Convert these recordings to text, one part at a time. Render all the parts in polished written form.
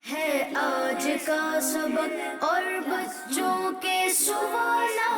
ہے آج کا سبق اور بچوں کے سوالات،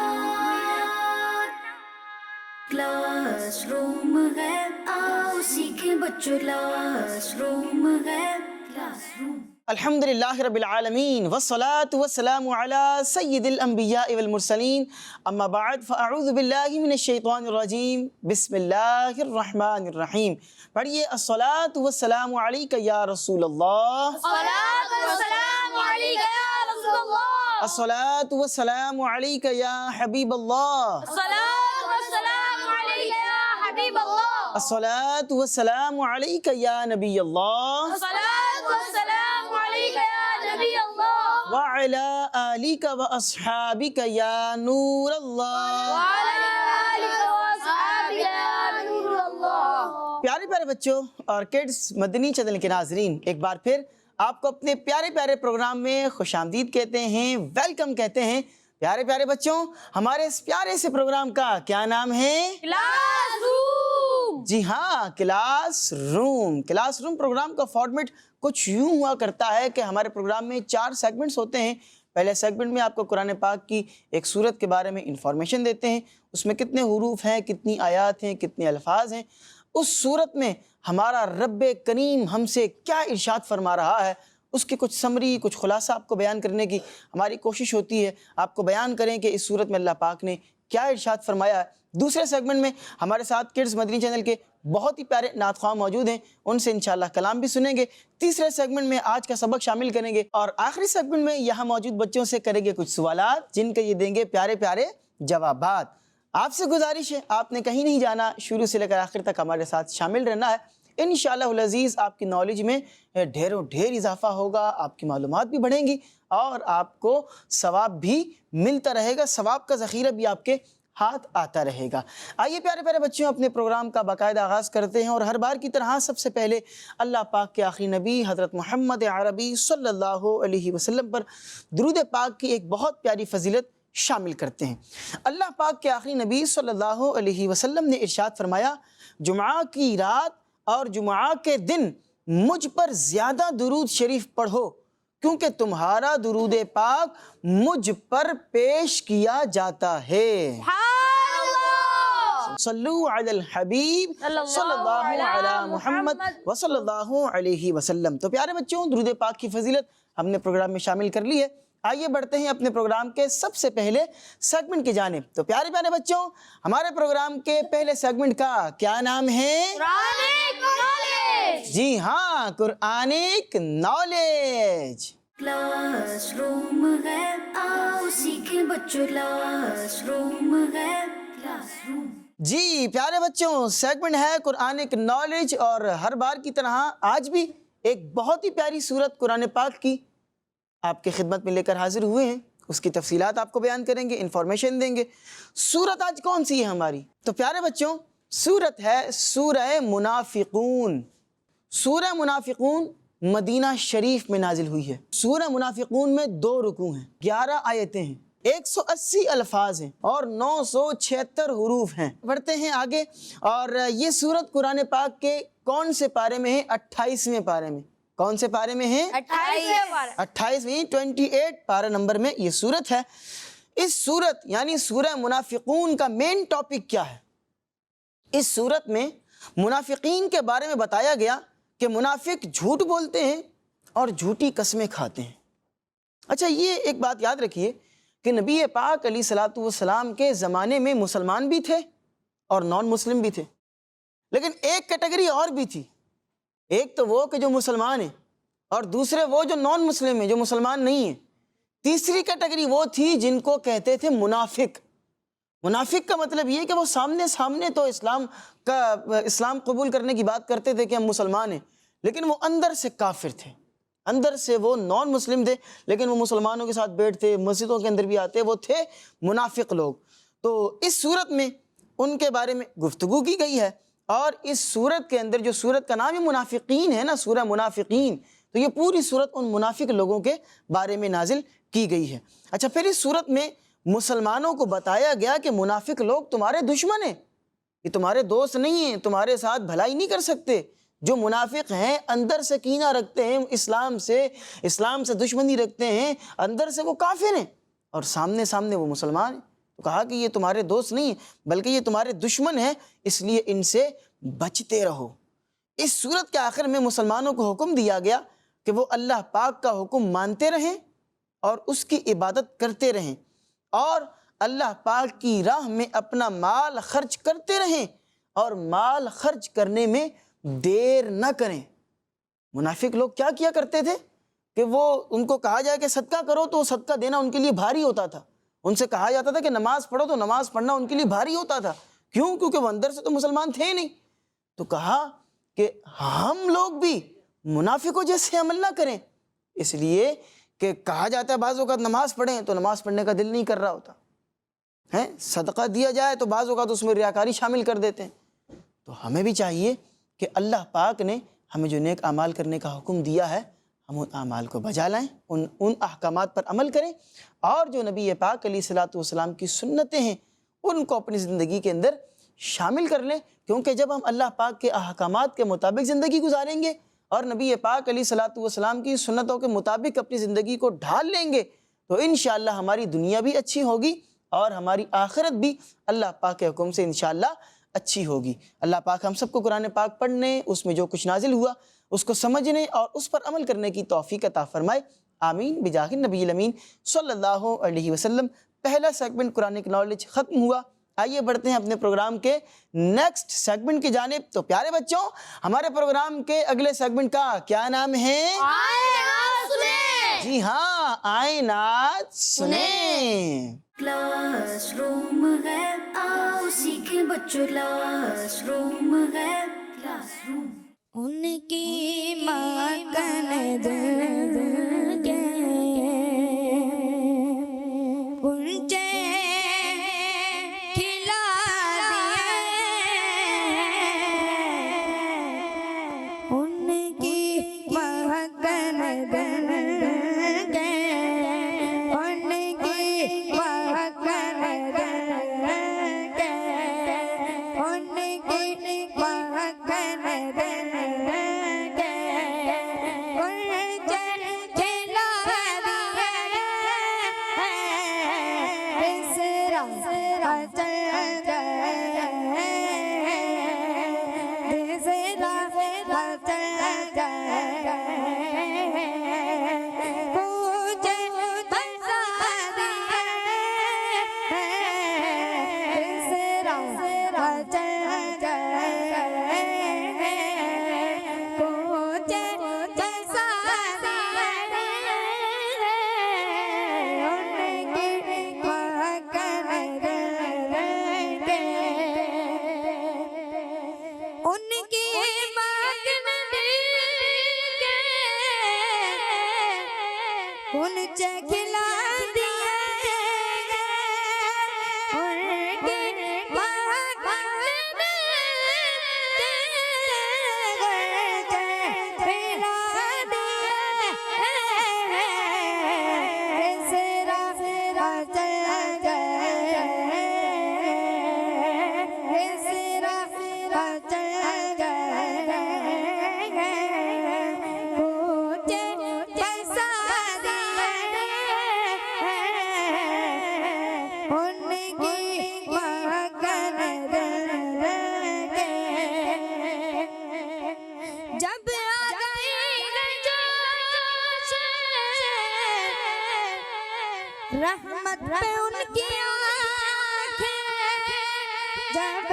کلاس روم ہے، آؤ سیکھیں بچوں، کلاس روم ہے، کلاس روم۔ الحمدللہ رب العالمین والصلاة والسلام علی سید الانبیاء والمرسلین، اما بعد فاعوذ باللہ من الشیطان الرجیم، بسم اللہ الرحمن الرحیم۔ پڑھیے الصلاة والسلام علیک یا رسول اللہ، الصلاۃ والسلام علیک یا رسول اللہ، الصلاة والسلام علیک یا حبیب اللہ، الصلاۃ والسلام علیک یا حبیب اللہ، الصلاة والسلام علیک یا نبی اللہ، الصلاۃ والسلام علیک یا نبی اللہ، وعلی آلک واصحابک یا نور اللہ۔ وعلی آلک واصحابک یا نور اللہ۔ پیارے پیارے بچوں اور کڈز مدنی چینل کے ناظرین، ایک بار پھر آپ کو اپنے پیارے پیارے پروگرام میں خوش آمدید کہتے ہیں، ویلکم کہتے ہیں۔ پیارے پیارے بچوں، ہمارے اس پیارے سے پروگرام کا کیا نام ہے؟ Class room. جی ہاں، classroom. Classroom programme کا فارمیٹ کچھ یوں ہوا کرتا ہے کہ ہمارے پروگرام میں 4 سیگمنٹس ہوتے ہیں۔ پہلے سیگمنٹ میں آپ کو قرآن پاک کی ایک سورت کے بارے میں انفارمیشن دیتے ہیں، اس میں کتنے حروف ہیں، کتنی آیات ہیں، کتنے الفاظ ہیں، اس سورت میں ہمارا رب کریم ہم سے کیا ارشاد فرما رہا ہے، اس کی کچھ سمری، کچھ خلاصہ آپ کو بیان کرنے کی ہماری کوشش ہوتی ہے۔ آپ کو بیان کریں کہ اس سورت میں اللہ پاک نے کیا ارشاد فرمایا ہے۔ دوسرے سیگمنٹ میں ہمارے ساتھ کڈز مدنی چینل کے بہت ہی پیارے نعت خواہ موجود ہیں، ان سے انشاءاللہ کلام بھی سنیں گے۔ تیسرے سیگمنٹ میں آج کا سبق شامل کریں گے، اور آخری سیگمنٹ میں یہاں موجود بچوں سے کریں گے کچھ سوالات جن کے یہ دیں گے پیارے پیارے جوابات۔ آپ سے گزارش ہے، آپ نے کہیں نہیں جانا، شروع سے لے کر آخر تک ہمارے ساتھ شامل رہنا ہے۔ انشاءاللہ العزیز آپ کی نالج میں ڈھیروں ڈھیر اضافہ ہوگا، آپ کی معلومات بھی بڑھیں گی، اور آپ کو ثواب بھی ملتا رہے گا، ثواب کا ذخیرہ بھی آپ کے ہاتھ آتا رہے گا۔ آئیے پیارے پیارے بچوں، اپنے پروگرام کا باقاعدہ آغاز کرتے ہیں، اور ہر بار کی طرح سب سے پہلے اللہ پاک کے آخری نبی حضرت محمد عربی صلی اللہ علیہ وسلم پر درود پاک کی ایک بہت پیاری فضیلت شامل کرتے ہیں۔ اللہ پاک کے آخری نبی صلی اللہ علیہ وسلم نے ارشاد فرمایا، جمعہ کی رات اور جمعہ کے دن مجھ پر زیادہ درود شریف پڑھو، کیونکہ تمہارا درود پاک مجھ پر پیش کیا جاتا ہے۔ صلو علی الحبیب صلی اللہ علی محمد وصلی اللہ علیہ وسلم۔ تو پیارے بچوں، درود پاک کی فضیلت ہم نے پروگرام میں شامل کر لی ہے۔ آئیے بڑھتے ہیں اپنے پروگرام کے سب سے پہلے سیگمنٹ کی جانب۔ تو پیارے پیارے بچوں، ہمارے پروگرام کے پہلے سیگمنٹ کا کیا نام ہے؟ Quranic knowledge. جی ہاں، قرآنک نالج۔ کلاس روم ہے، آؤ سیکھیں بچوں، کلاس روم ہے، کلاس روم۔ جی پیارے بچوں، سیگمنٹ ہے قرآنک نالج، اور ہر بار کی طرح آج بھی ایک بہت ہی پیاری سورت قرآن پاک کی آپ کے خدمت میں لے کر حاضر ہوئے ہیں۔ اس کی تفصیلات آپ کو بیان کریں گے، انفارمیشن دیں گے۔ سورت آج کون سی ہے ہماری؟ تو پیارے بچوں، سورت ہے سورہ منافقون۔ سورہ منافقون مدینہ شریف میں نازل ہوئی ہے۔ سورہ منافقون میں 2 رکوع ہیں، 11 آیتیں ہیں، 180 الفاظ ہیں، اور 976 حروف ہیں۔ بڑھتے ہیں آگے، اور یہ سورت قرآن پاک کے کون سے پارے میں ہے؟ 28ویں پارے میں۔ کون سے پارے میں ہے؟ 28 پارہ نمبر میں یہ سورت ہے۔ اس سورت یعنی سورہ منافقون کا مین ٹاپک کیا ہے؟ اس سورت میں منافقین کے بارے میں بتایا گیا کہ منافق جھوٹ بولتے ہیں اور جھوٹی قسمیں کھاتے ہیں۔ اچھا، یہ ایک بات یاد رکھیے کہ نبی پاک علیہ الصلوۃ والسلام کے زمانے میں مسلمان بھی تھے اور نان مسلم بھی تھے، لیکن ایک کیٹیگری اور بھی تھی۔ ایک تو وہ کہ جو مسلمان ہیں، اور دوسرے وہ جو نان مسلم ہیں، جو مسلمان نہیں ہیں۔ تیسری کیٹیگری وہ تھی جن کو کہتے تھے منافق۔ منافق کا مطلب یہ کہ وہ سامنے تو اسلام قبول کرنے کی بات کرتے تھے کہ ہم مسلمان ہیں، لیکن وہ اندر سے کافر تھے، اندر سے وہ نان مسلم تھے، لیکن وہ مسلمانوں کے ساتھ بیٹھتے، مسجدوں کے اندر بھی آتے، وہ تھے منافق لوگ۔ تو اس صورت میں ان کے بارے میں گفتگو کی گئی ہے، اور اس صورت کے اندر جو صورت کا نام ہی منافقین ہے نا، سورہ منافقین، تو یہ پوری صورت ان منافق لوگوں کے بارے میں نازل کی گئی ہے۔ اچھا، پھر اس صورت میں مسلمانوں کو بتایا گیا کہ منافق لوگ تمہارے دشمن ہیں، یہ تمہارے دوست نہیں ہیں، تمہارے ساتھ بھلائی نہیں کر سکتے، جو منافق ہیں اندر سے کینہ رکھتے ہیں اسلام سے دشمنی رکھتے ہیں، اندر سے وہ کافر ہیں اور سامنے وہ مسلمان ہیں، تو کہا کہ یہ تمہارے دوست نہیں ہیں بلکہ یہ تمہارے دشمن ہیں، اس لیے ان سے بچتے رہو۔ اس صورت کے آخر میں مسلمانوں کو حکم دیا گیا کہ وہ اللہ پاک کا حکم مانتے رہیں اور اس کی عبادت کرتے رہیں اور اللہ پاک کی راہ میں اپنا مال خرچ کرتے رہیں اور مال خرچ کرنے میں دیر نہ کریں۔ منافق لوگ کیا کرتے تھے کہ وہ ان کو کہا جائے کہ صدقہ کرو تو صدقہ دینا ان کے لیے بھاری ہوتا تھا، ان سے کہا جاتا تھا کہ نماز پڑھو تو نماز پڑھنا ان کے لیے بھاری ہوتا تھا۔ کیوں؟ کیونکہ وہ اندر سے تو مسلمان تھے نہیں۔ تو کہا کہ ہم لوگ بھی منافقوں جیسے عمل نہ کریں، اس لیے کہ کہا جاتا ہے بعض اوقات نماز پڑھیں تو نماز پڑھنے کا دل نہیں کر رہا ہوتا ہے، صدقہ دیا جائے تو بعض اوقات اس میں ریاکاری شامل کر دیتے ہیں۔ تو ہمیں بھی چاہیے کہ اللہ پاک نے ہمیں جو نیک اعمال کرنے کا حکم دیا ہے ہم ان اعمال کو بجا لائیں، ان احکامات پر عمل کریں اور جو نبی پاک علیہ الصلوۃ والسلام کی سنتیں ہیں ان کو اپنی زندگی کے اندر شامل کر لیں، کیونکہ جب ہم اللہ پاک کے احکامات کے مطابق زندگی گزاریں گے اور نبی پاک علیہ الصلوۃ والسلام کی سنتوں کے مطابق اپنی زندگی کو ڈھال لیں گے تو انشاءاللہ ہماری دنیا بھی اچھی ہوگی اور ہماری آخرت بھی اللہ پاک کے حکم سے انشاءاللہ اچھی ہوگی۔ اللہ پاک ہم سب کو قرآن پاک پڑھنے، اس میں جو کچھ نازل ہوا اس کو سمجھنے اور اس پر عمل کرنے کی توفیق عطا فرمائے، آمین بجاہ النبی الامین صلی اللہ علیہ وسلم۔ پہلا سیگمنٹ قرآن نالج ختم ہوا، آئیے بڑھتے ہیں اپنے پروگرام کے نیکسٹ سیگمنٹ کی جانب۔ تو پیارے بچوں، ہمارے پروگرام کے اگلے سیگمنٹ کا کیا نام ہے؟ جی ہاں، آئیں نعت سنیں۔ کلاس روم ہے، آؤ سیکھیں بچوں، کلاس روم ہے، کلاس روم۔ ان کی مکن دل کے گنجے کھلا دیے، ان کی مکن دل کے، ان کی مکن دل کے، ان کی مکن دل رحمت پہ ان کی آنکھیں جب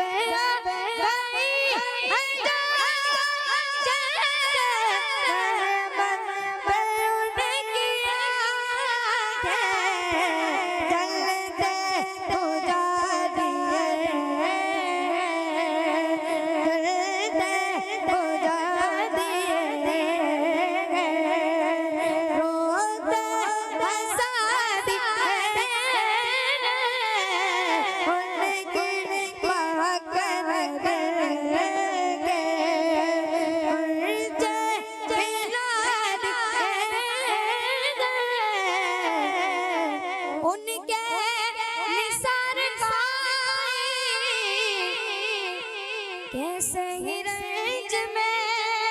کیسے ہی رنج میں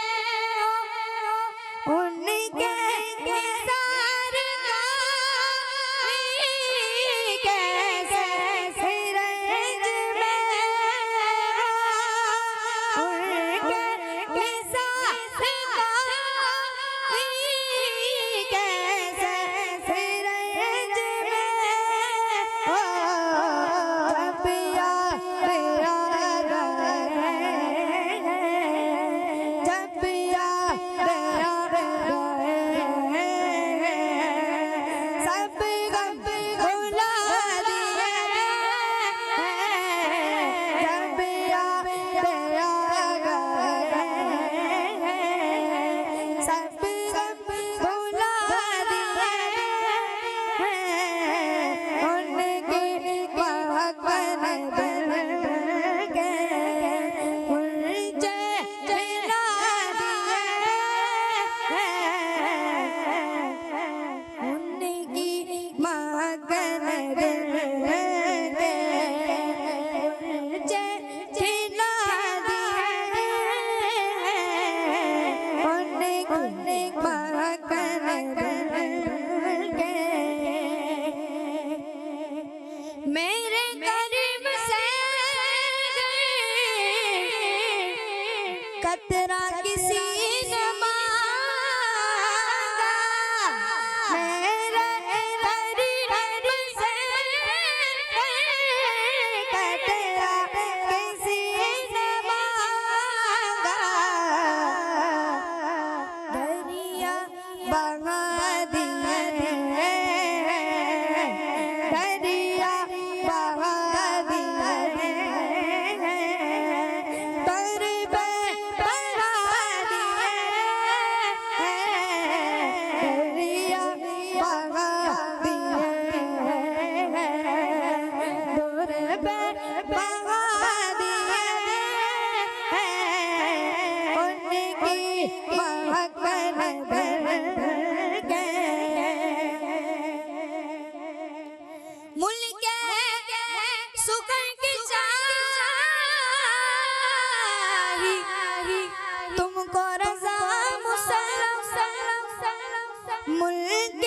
ملک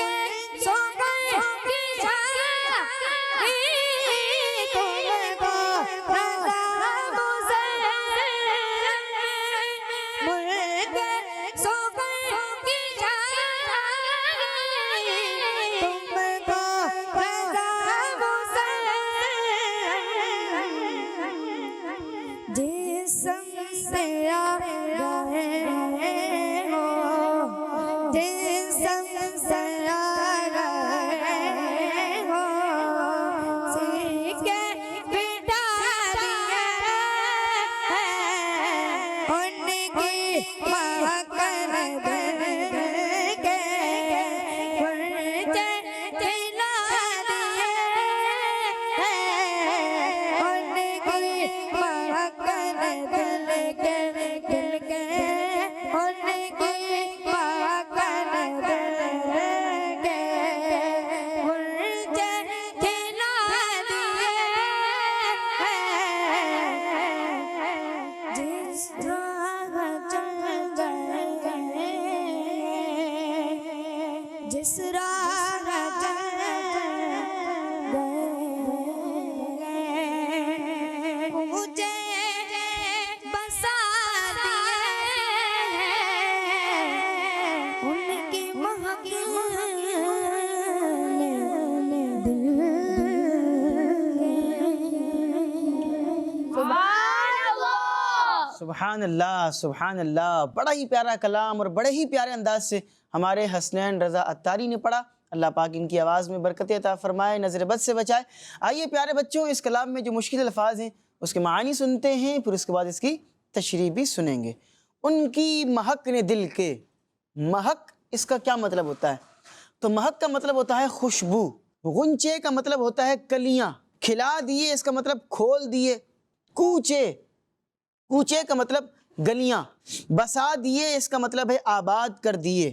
سوگر کی شاہی تم کو رضا مسلم ملک سوگر کی شاہی تم کو رضا مسلم جسم سے آ گئے ہو جسم سے آ گئے ہو سیکھے بٹھا دیا ان کی مہکن دل کے پرچے کھلا دیے ان کی مہکن دل کے ان کی مہکن دل کے پرچے کھلا دیے جس راہ چل گئے جس راہ چل گئے مجھے بسا دیے ان کی مہکن سبحان اللہ سبحان اللہ، بڑا ہی پیارا کلام اور بڑے ہی پیارے انداز سے ہمارے حسنین رضا عطاری نے پڑھا۔ اللہ پاک ان کی آواز میں برکت عطا فرمائے، نظر بد سے بچائے۔ آئیے پیارے بچوں، اس کلام میں جو مشکل الفاظ ہیں اس کے معنی سنتے ہیں، پھر اس کے بعد اس کی تشریح بھی سنیں گے۔ ان کی مہک نے دل کے، مہک اس کا کیا مطلب ہوتا ہے؟ تو مہک کا مطلب ہوتا ہے خوشبو، غنچے کا مطلب ہوتا ہے کلیاں، کھلا دیے اس کا مطلب کھول دیے، کوچے، کوچے کا مطلب گلیاں، بسا دیے اس کا مطلب ہے آباد کر دیے،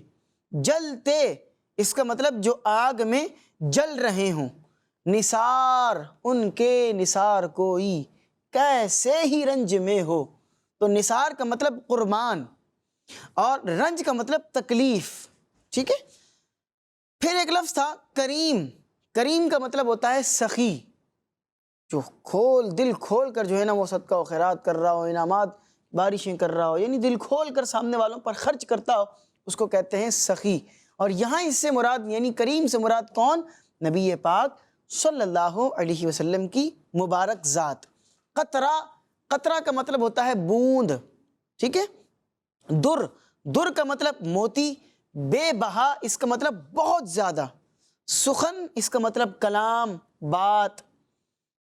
جلتے اس کا مطلب جو آگ میں جل رہے ہوں، نثار ان کے نثار کوئی کیسے ہی رنج میں ہو۔ تو نثار کا مطلب قربان اور رنج کا مطلب تکلیف، ٹھیک ہے۔ پھر ایک لفظ تھا کریم، کریم کا مطلب ہوتا ہے سخی، جو دل کھول کر جو ہے نا وہ صدقہ و خیرات کر رہا ہو، انعامات بارشیں کر رہا ہو، یعنی دل کھول کر سامنے والوں پر خرچ کرتا ہو، اس کو کہتے ہیں سخی۔ اور یہاں اس سے مراد یعنی کریم سے مراد کون؟ نبی پاک صلی اللہ علیہ وسلم کی مبارک ذات۔ قطرہ، قطرہ کا مطلب ہوتا ہے بوند، ٹھیک ہے۔ در، در کا مطلب موتی، بے بہا اس کا مطلب بہت زیادہ، سخن اس کا مطلب کلام، بات،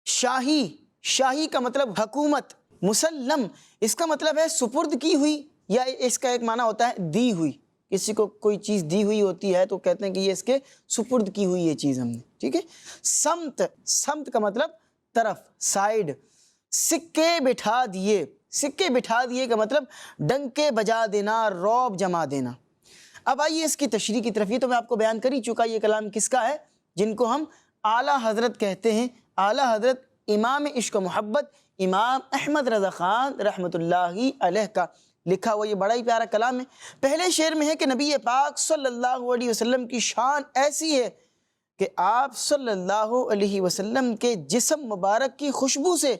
شاہی، شاہی کا مطلب حکومت، مسلم اس کا مطلب ہے سپرد کی ہوئی، یا اس کا ایک معنی ہوتا ہے دی ہوئی، کسی کو کوئی چیز دی ہوئی ہوتی ہے تو کہتے ہیں کہ یہ اس کے سپرد کی ہوئی یہ چیز ہم نے، ٹھیک ہے۔ سمت، سمت کا مطلب طرف، سائیڈ، سکے بٹھا دیے، سکے بٹھا دیے کا مطلب ڈنکے بجا دینا، رعب جما دینا۔ اب آئیے اس کی تشریح کی طرف۔ یہ تو میں آپ کو بیان کر ہی چکا، یہ کلام کس کا ہے؟ جن کو ہم اعلیٰ حضرت کہتے ہیں، اعلیٰ حضرت امام عشق و محبت امام احمد رضا خان رحمۃ اللہ علیہ کا لکھا ہوا یہ بڑا ہی پیارا کلام ہے۔ پہلے شعر میں ہے کہ نبی پاک صلی اللہ علیہ وسلم کی شان ایسی ہے کہ آپ صلی اللہ علیہ وسلم کے جسم مبارک کی خوشبو سے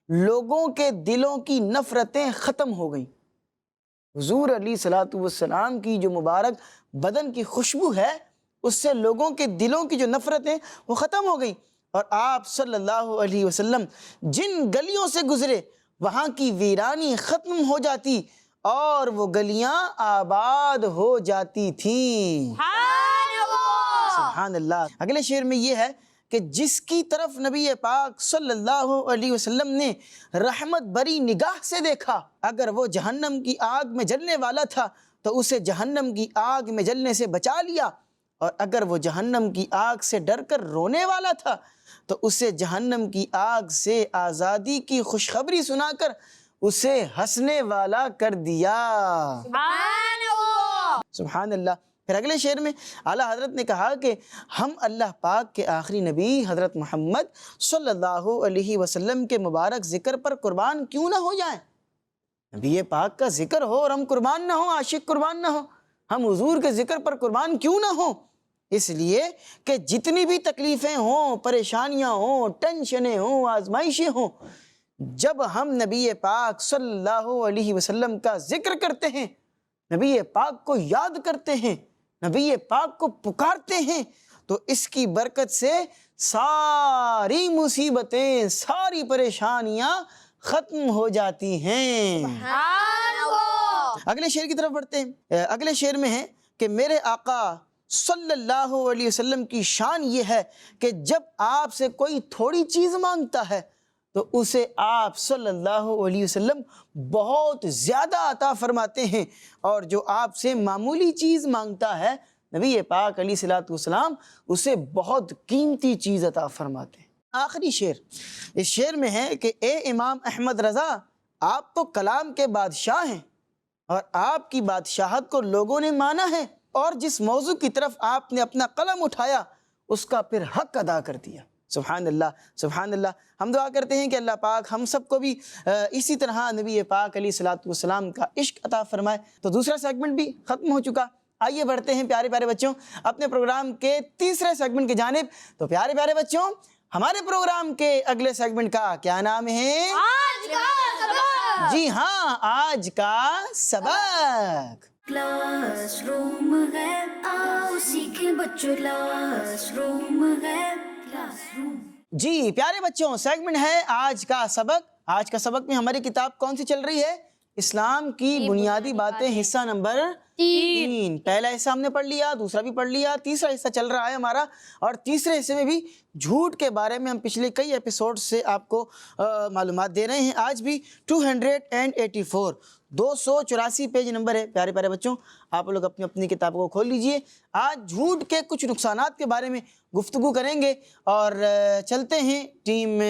لوگوں کے دلوں کی نفرتیں ختم ہو گئیں۔ حضور علیہ الصلوۃ والسلام کی جو مبارک بدن کی خوشبو ہے اس سے لوگوں کے دلوں کی جو نفرتیں وہ ختم ہو گئیں، اور آپ صلی اللہ علیہ وسلم جن گلیوں سے گزرے وہاں کی ویرانی ختم ہو جاتی اور وہ گلیاں آباد ہو جاتی تھیں۔ سبحان اللہ۔ اگلے شعر میں یہ ہے کہ جس کی طرف نبی پاک صلی اللہ علیہ وسلم نے رحمت بری نگاہ سے دیکھا، اگر وہ جہنم کی آگ میں جلنے والا تھا تو اسے جہنم کی آگ میں جلنے سے بچا لیا، اور اگر وہ جہنم کی آگ سے ڈر کر رونے والا تھا تو اسے جہنم کی آگ سے آزادی کی خوشخبری سنا کر اسے ہنسنے والا کر دیا۔ سبحان اللہ۔ پھر اگلے شعر میں اعلیٰ حضرت نے کہا کہ ہم اللہ پاک کے آخری نبی حضرت محمد صلی اللہ علیہ وسلم کے مبارک ذکر پر قربان کیوں نہ ہو جائیں؟ نبی پاک کا ذکر ہو اور ہم قربان نہ ہوں، عاشق قربان نہ ہو، ہم حضور کے ذکر پر قربان کیوں نہ ہوں؟ اس لیے کہ جتنی بھی تکلیفیں ہوں، پریشانیاں ہوں، ٹینشنیں ہوں، آزمائشیں ہوں، جب ہم نبی پاک صلی اللہ علیہ وسلم کا ذکر کرتے ہیں، نبی پاک کو یاد کرتے ہیں، نبی پاک کو پکارتے ہیں، تو اس کی برکت سے ساری مصیبتیں، ساری پریشانیاں ختم ہو جاتی ہیں۔ اگلے شعر کی طرف بڑھتے ہیں۔ اگلے شعر میں ہے کہ میرے آقا صلی اللہ علیہ وسلم کی شان یہ ہے کہ جب آپ سے کوئی تھوڑی چیز مانگتا ہے تو اسے آپ صلی اللہ علیہ وسلم بہت زیادہ عطا فرماتے ہیں، اور جو آپ سے معمولی چیز مانگتا ہے نبی پاک علیہ الصلوۃ والسلام اسے بہت قیمتی چیز عطا فرماتے ہیں۔ آخری شعر، اس شعر میں ہے کہ اے امام احمد رضا، آپ تو کلام کے بادشاہ ہیں اور آپ کی بادشاہت کو لوگوں نے مانا ہے، اور جس موضوع کی طرف آپ نے اپنا قلم اٹھایا اس کا پھر حق ادا کر دیا۔ سبحان اللہ، سبحان اللہ۔ ہم دعا کرتے ہیں کہ اللہ پاک ہم سب کو بھی اسی طرح نبی پاک علیہ الصلوۃ والسلام کا عشق عطا فرمائے۔ تو دوسرا سیگمنٹ بھی ختم ہو چکا، آئیے بڑھتے ہیں پیارے پیارے بچوں اپنے پروگرام کے تیسرے سیگمنٹ کی جانب۔ تو پیارے پیارے بچوں، ہمارے پروگرام کے اگلے سیگمنٹ کا کیا نام ہے؟ آج کا سبق۔ جی ہاں، آج کا سبق۔ کلاس روم ہے، آؤ سیکھیں بچوں، کلاس روم ہے، کلاس روم۔ جی پیارے بچوں، سیگمنٹ ہے آج کا سبق۔ آج کا سبق میں ہماری کتاب کون سی چل رہی ہے؟ اسلام کی بنیادی باتیں، حصہ نمبر 3۔ پہلا حصہ ہم نے پڑھ لیا، دوسرا بھی پڑھ لیا، تیسرا حصہ چل رہا ہے ہمارا، اور تیسرے حصے میں بھی جھوٹ کے بارے میں ہم پچھلے کئی ایپیسوڈ سے آپ کو معلومات دے رہے ہیں۔ آج بھی 284 284 پیج نمبر ہے۔ پیارے پیارے بچوں، آپ لوگ اپنی اپنی کتابوں کو کھول لیجئے۔ آج جھوٹ کے کچھ نقصانات کے بارے میں گفتگو کریں گے، اور چلتے ہیں ٹیم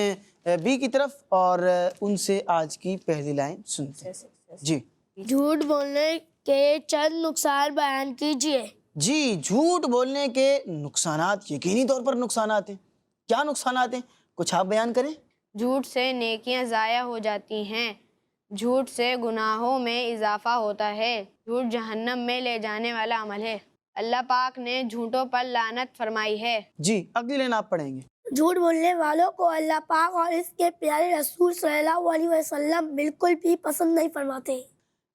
بی کی طرف اور ان سے آج کی پہلی لائن سنتے ہیں۔ جی جھوٹ بولنے کے چند نقصان بیان کیجیے۔ جی، جھوٹ بولنے کے نقصانات یقینی طور پر نقصانات ہیں۔ کیا نقصانات ہیں؟ کچھ آپ بیان کریں۔ جھوٹ سے نیکیاں ضائع ہو جاتی ہیں، جھوٹ سے گناہوں میں اضافہ ہوتا ہے، جھوٹ جہنم میں لے جانے والا عمل ہے، اللہ پاک نے جھوٹوں پر لعنت فرمائی ہے۔ جی اگلی لائن آپ پڑھیں گے۔ جھوٹ بولنے والوں کو اللہ پاک اور اس کے پیارے رسول صلی اللہ علیہ وسلم بالکل بھی پسند نہیں فرماتے۔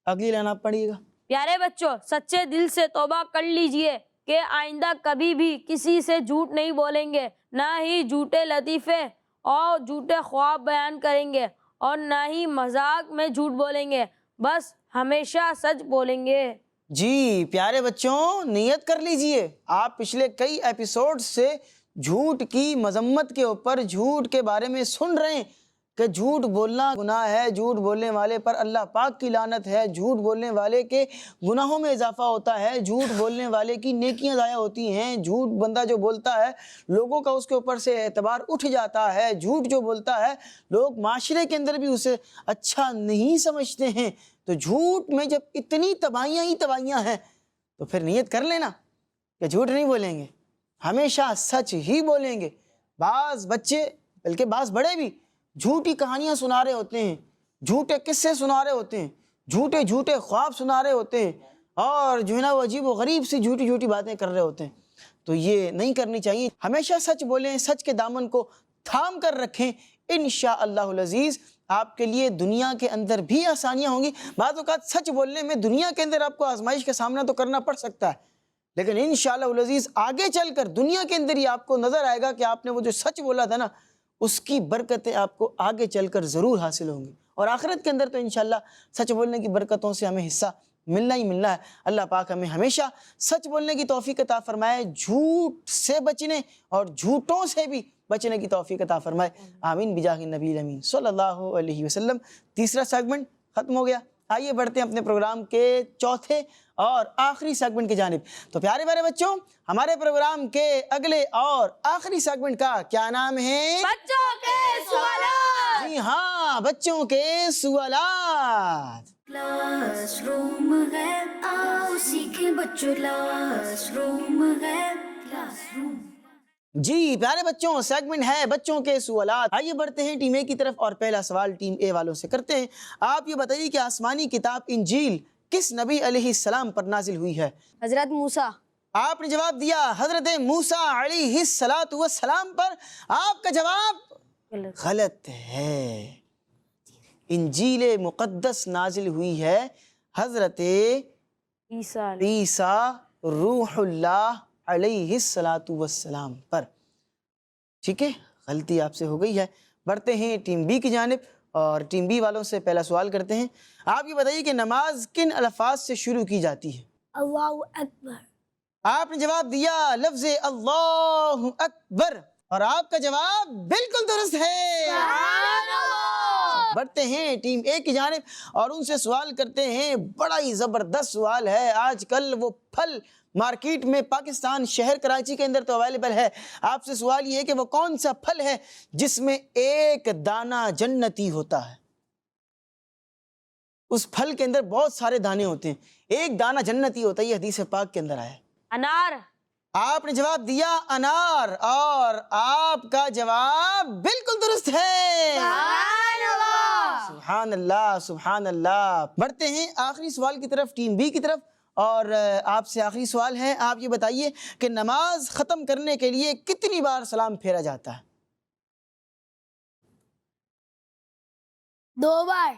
اگلی لائن آپ پڑھیے گا۔ پیارے بچوں، سچے دل سے توبہ کر لیجئے کہ آئندہ کبھی بھی کسی سے جھوٹ نہیں بولیں گے، نہ ہی جھوٹے لطیفے اور جھوٹے خواب بیان کریں گے، اور نہ ہی مذاق میں جھوٹ بولیں گے، بس ہمیشہ سچ بولیں گے۔ جی پیارے بچوں، نیت کر لیجئے، آپ پچھلے کئی ایپیسوڈ سے جھوٹ کی مذمت کے اوپر، جھوٹ کے بارے میں سن رہے ہیں کہ جھوٹ بولنا گناہ ہے، جھوٹ بولنے والے پر اللہ پاک کی لعنت ہے، جھوٹ بولنے والے کے گناہوں میں اضافہ ہوتا ہے، جھوٹ بولنے والے کی نیکیاں ضائع ہوتی ہیں، جھوٹ بندہ جو بولتا ہے لوگوں کا اس کے اوپر سے اعتبار اٹھ جاتا ہے، جھوٹ جو بولتا ہے لوگ معاشرے کے اندر بھی اسے اچھا نہیں سمجھتے ہیں۔ تو جھوٹ میں جب اتنی تباہیاں ہی تباہیاں ہیں تو پھر نیت کر لینا کہ جھوٹ نہیں بولیں گے، ہمیشہ سچ ہی بولیں گے۔ بعض بچے بلکہ بعض بڑے بھی جھوٹی کہانیاں سنا رہے ہوتے ہیں، جھوٹے قصے سنا رہے ہوتے ہیں، جھوٹے جھوٹے خواب سنا رہے ہوتے ہیں، اور جو ہے نا وہ عجیب و غریب سی جھوٹی جھوٹی باتیں کر رہے ہوتے ہیں۔ تو یہ نہیں کرنی چاہیے، ہمیشہ سچ بولیں، سچ کے دامن کو تھام کر رکھیں۔ انشاءاللہ العزیز آپ کے لیے دنیا کے اندر بھی آسانیاں ہوں گی۔ بعض اوقات سچ بولنے میں دنیا کے اندر آپ کو آزمائش کا سامنا تو کرنا پڑ سکتا ہے، لیکن انشاءاللہ العزیز آگے چل کر دنیا کے اندر ہی آپ کو نظر آئے گا کہ آپ نے وہ جو سچ بولا تھا نا، اس کی برکتیں آپ کو آگے چل کر ضرور حاصل ہوں گی، اور آخرت کے اندر تو انشاءاللہ سچ بولنے کی برکتوں سے ہمیں حصہ ملنا ہی ملنا ہے۔ اللہ پاک ہمیں ہمیشہ سچ بولنے کی توفیق عطا فرمائے، جھوٹ سے بچنے اور جھوٹوں سے بھی بچنے کی توفیق عطا فرمائے، آمین بجاہ النبی الامین صلی اللہ علیہ وسلم۔ تیسرا سیگمنٹ ختم ہو گیا، آئیے بڑھتے ہیں اپنے پروگرام کے چوتھے اور آخری سیگمنٹ کی جانب۔ تو پیارے پیارے بچوں، ہمارے پروگرام کے اگلے اور آخری سیگمنٹ کا کیا نام ہے؟ بچوں کے سوالات۔ جی ہاں، بچوں کے سوالات۔ کلاس روم ہے، آؤ سیکھیں بچوں، کلاس روم ہے، کلاس روم۔ جی پیارے بچوں، سیگمنٹ ہے بچوں کے سوالات۔ آئیے بڑھتے ہیں ٹیم اے کی طرف، اور پہلا سوال ٹیم اے والوں سے کرتے ہیں۔ آپ یہ بتائیے کہ آسمانی کتاب انجیل کس نبی علیہ السلام پر نازل ہوئی ہے؟ حضرت موسیٰ. آپ نے جواب دیا حضرت موسیٰ علیہ السلام پر. آپ کا جواب غلط ہے. انجیل مقدس نازل ہوئی ہے حضرت عیسیٰ روح اللہ علیہ السلام پر. ٹھیک ہے، غلطی آپ سے ہو گئی ہے. بڑھتے ہیں ٹیم بی کی جانب اور ٹیم بی والوں سے پہلا سوال کرتے ہیں. آپ یہ بتائیے کہ نماز کن الفاظ سے شروع کی جاتی ہے؟ اللہ اکبر. آپ نے جواب دیا لفظ اللہ اکبر اور آپ کا جواب بالکل درست ہے. بڑھتے ہیں ٹیم اے کی جانب اور ان سے سوال کرتے ہیں. بڑا ہی زبردست سوال ہے. آج کل وہ پھل مارکیٹ میں پاکستان شہر کراچی کے اندر تو اویلیبل ہے. آپ سے سوال یہ ہے کہ وہ کون سا پھل ہے جس میں ایک دانہ جنتی ہوتا ہے؟ اس پھل کے اندر بہت سارے دانے ہوتے ہیں، ایک دانہ جنتی ہوتا ہے. یہ حدیث پاک کے اندر آیا ہے. انار. آپ نے جواب دیا انار اور آپ کا جواب بالکل درست ہے. سبحان اللہ سبحان اللہ. بڑھتے ہیں آخری سوال کی طرف ٹیم بی کی طرف اور آپ سے آخری سوال ہے. آپ یہ بتائیے کہ نماز ختم کرنے کے لیے کتنی بار سلام پھیرا جاتا ہے؟ 2 بار.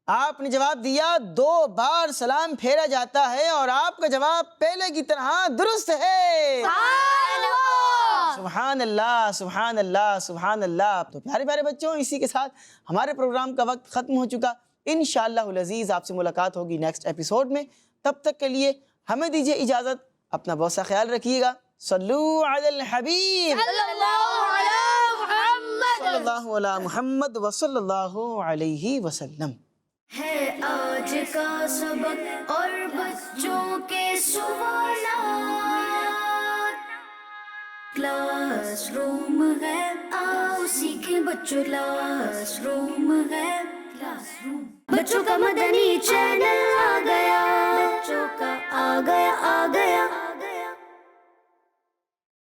آپ نے جواب دیا 2 بار سلام پھیرا جاتا ہے اور آپ کا جواب پہلے کی طرح درست ہے. سبحان اللہ سبحان اللہ سبحان اللہ. تو پیارے پیارے بچوں، اسی کے ساتھ ہمارے پروگرام کا وقت ختم ہو چکا. انشاءاللہ العزیز آپ سے ملاقات ہوگی نیکسٹ ایپیسوڈ میں. تب تک کے لیے ہمیں دیجیے اجازت. اپنا بہت سا خیال رکھیے گا. صلو علی الحبیب صلی اللہ علی محمد وصلی اللہ علیہ وسلم. ہے آج کا سبق اور بچوں کے سوالات. کلاس روم ہے، آؤ سیکھیں بچوں. کلاس روم ہے، کلاس روم. بچوں کا مدنی چینل آ گیا، بچوں کا آ گیا